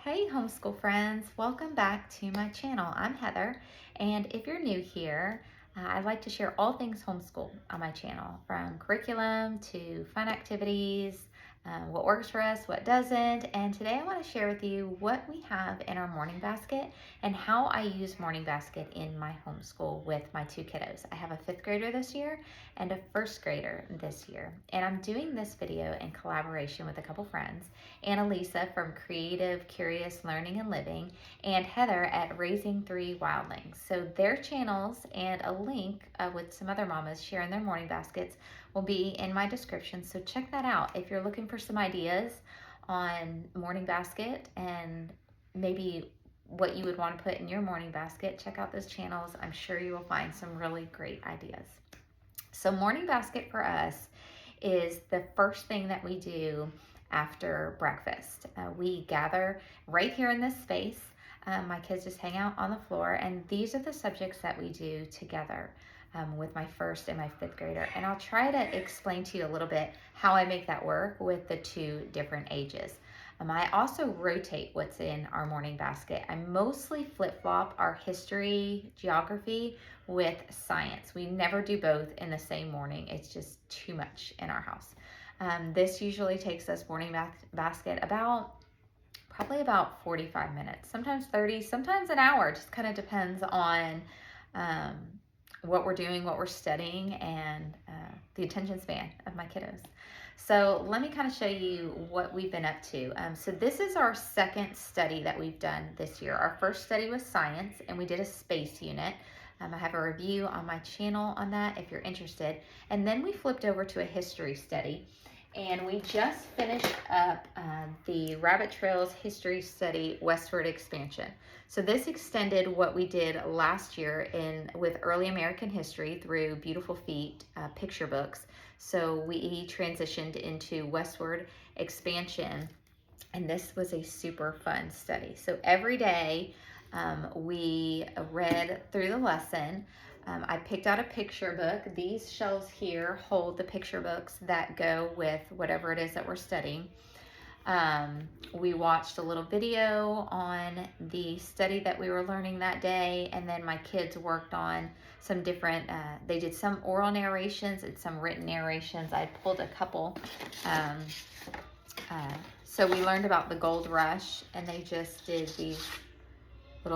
Hey homeschool friends, welcome back to my channel. I'm Heather, and if you're new here, I like to share all things homeschool on my channel, from curriculum to fun activities, what works for us, what doesn't, and today I want to share with you what we have in our morning basket and how I use morning basket in my homeschool with my two kiddos. I have a 5th grader this year and a 1st grader this year, and I'm doing this video in collaboration with a couple friends, Annalisa from Creative, Curious Learning and Living, and Heather at Raising 3 Wildlings. So their channels and a link with some other mamas sharing their morning baskets will be in my description, so check that out. If you're looking for some ideas on morning basket and maybe what you would want to put in your morning basket, check out those channels. I'm sure you will find some really great ideas. So morning basket for us is the first thing that we do after breakfast. We gather right here in this space. My kids just hang out on the floor, and these are the subjects that we do together with my 1st and my 5th grader. And I'll try to explain to you a little bit how I make that work with the 2 different ages. I also rotate what's in our morning basket. I mostly flip-flop our history, geography with science. We never do both in the same morning. It's just too much in our house. This usually takes us morning basket probably about 45 minutes, sometimes 30, sometimes an hour. Just kind of depends on what we're doing, what we're studying, and the attention span of my kiddos. So let me kind of show you what we've been up to. So this is our 2nd study that we've done this year. Our 1st study was science, and we did a space unit. I have a review on my channel on that if you're interested. And then we flipped over to a history study, and we just finished up the RabbitTrails history study westward expansion. So this extended what we did last year with early American history through Beautiful Feet picture books. So we transitioned into westward expansion, and this was a super fun study. So every day we read through the lesson. I picked out a picture book. These shelves here hold the picture books that go with whatever it is that we're studying. We watched a little video on the study that we were learning that day, and then my kids worked on some different, they did some oral narrations and some written narrations. I pulled a couple. So we learned about the gold rush, and they just did these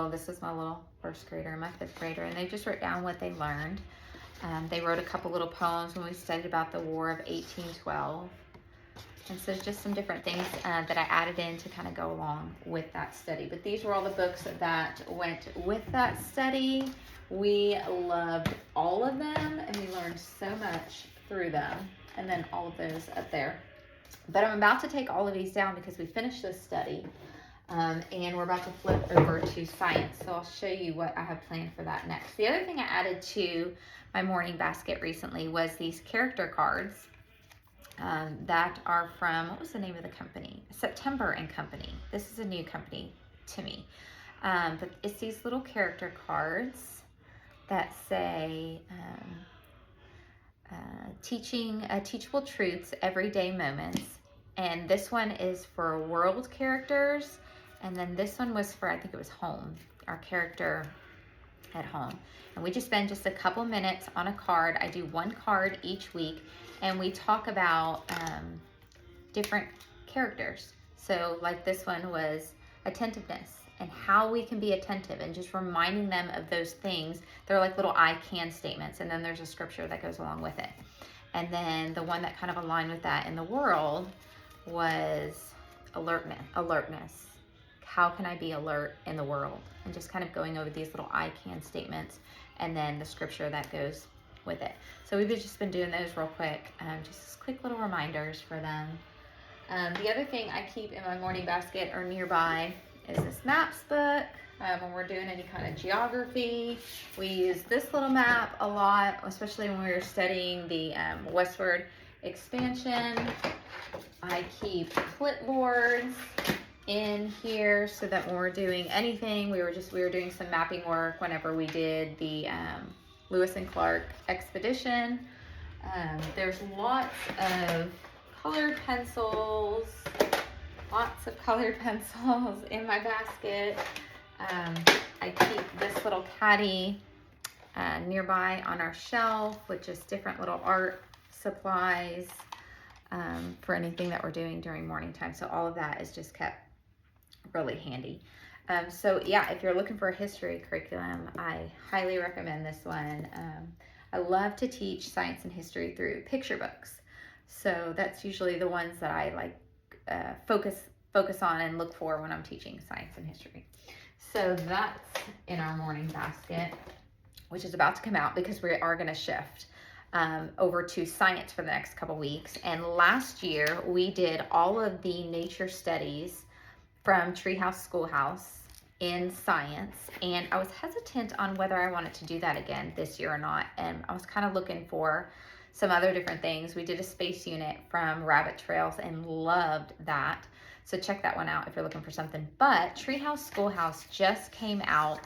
this is my little 1st grader and my 5th grader, and they just wrote down what they learned. They wrote a couple little poems when we studied about the War of 1812. And so just some different things that I added in to kind of go along with that study. But these were all the books that went with that study. We loved all of them, and we learned so much through them. And then all of those up there. But I'm about to take all of these down because we finished this study. And we're about to flip over to science. So I'll show you what I have planned for that next. The other thing I added to my morning basket recently was these character cards that are from, what was the name of the company? September and Company. This is a new company to me. But it's these little character cards that say teachable truths, everyday moments. And this one is for world characters. And then this one was for, I think it was home, our character at home. And we just spend just a couple minutes on a card. I do 1 card each week, and we talk about different characters. So like this one was attentiveness and how we can be attentive, and just reminding them of those things. They're like little I can statements, and then there's a scripture that goes along with it. And then the one that kind of aligned with that in the world was alertness. How can I be alert in the world? And just kind of going over these little I can statements, and then the scripture that goes with it. So we've just been doing those real quick, just quick little reminders for them. The other thing I keep in my morning basket or nearby is this maps book. When we're doing any kind of geography, we use this little map a lot, especially when we were studying the westward expansion. I keep clipboards in here so that when we're doing anything, we were doing some mapping work whenever we did the Lewis and Clark expedition. There's lots of colored pencils, lots of colored pencils in my basket. I keep this little caddy nearby on our shelf with just different little art supplies for anything that we're doing during morning time. So all of that is just kept really handy. So yeah, if you're looking for a history curriculum, I highly recommend this one. I love to teach science and history through picture books. So that's usually the ones that I like focus on and look for when I'm teaching science and history. So that's in our morning basket, which is about to come out because we are going to shift over to science for the next couple weeks. And last year we did all of the nature studies from Treehouse Schoolhouse in science, and I was hesitant on whether I wanted to do that again this year or not, and I was kind of looking for some other different things. We did a space unit from RabbitTrails and loved that, so check that one out if you're looking for something. But Treehouse Schoolhouse just came out,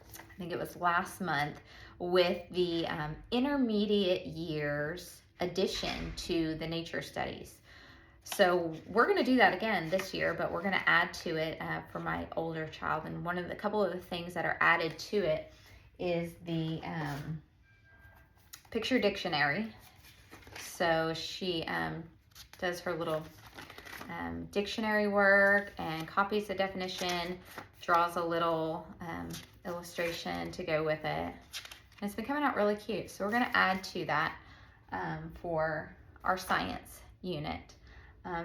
I think it was last month, with the intermediate years addition to the nature studies. So we're going to do that again this year, but we're going to add to it for my older child. And couple of the things that are added to it is the picture dictionary. So she does her little dictionary work and copies the definition, draws a little illustration to go with it. And it's been coming out really cute. So we're going to add to that for our science unit.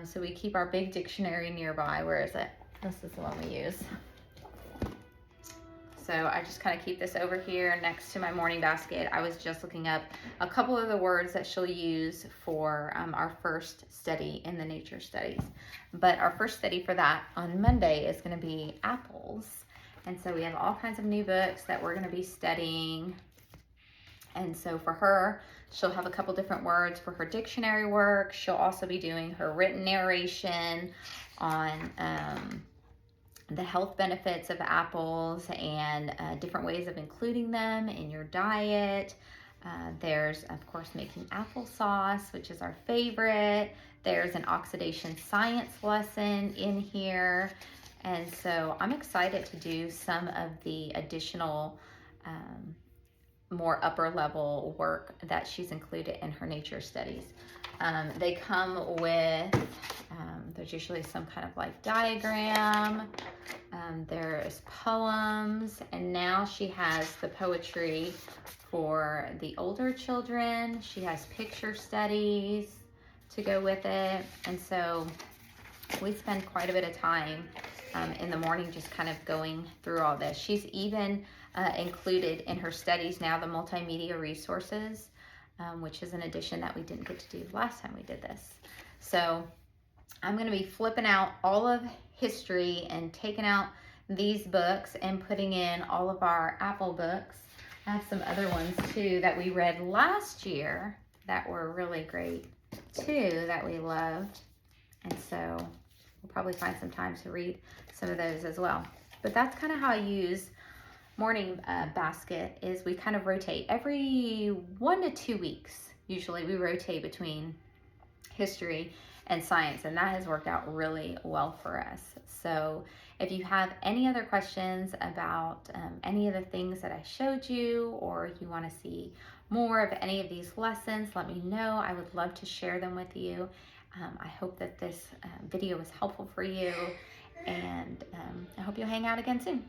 So we keep our big dictionary nearby. Where is it? This is the one we use. So I just kind of keep this over here next to my morning basket. I was just looking up a couple of the words that she'll use for our first study in the nature studies. But our first study for that on Monday is going to be apples. And so we have all kinds of new books that we're going to be studying. And so for her, she'll have a couple different words for her dictionary work. She'll also be doing her written narration on the health benefits of apples and different ways of including them in your diet. There's, of course, making applesauce, which is our favorite. There's an oxidation science lesson in here. And so I'm excited to do some of the additional more upper level work that she's included in her nature studies. They come with, there's usually some kind of like diagram, there's poems, and now she has the poetry for the older children. She has picture studies to go with it. And so we spend quite a bit of time in the morning just kind of going through all this. She's even included in her studies now the multimedia resources, which is an addition that we didn't get to do last time we did this. So I'm going to be flipping out all of history and taking out these books and putting in all of our apple books. I have some other ones too that we read last year that were really great too, that we loved. And so we'll probably find some time to read some of those as well. But that's kind of how I use morning basket, is we kind of rotate every 1 to 2 weeks. Usually we rotate between history and science, and that has worked out really well for us. So if you have any other questions about any of the things that I showed you, or you want to see more of any of these lessons, let me know. I would love to share them with you. I hope that this video was helpful for you, and I hope you'll hang out again soon.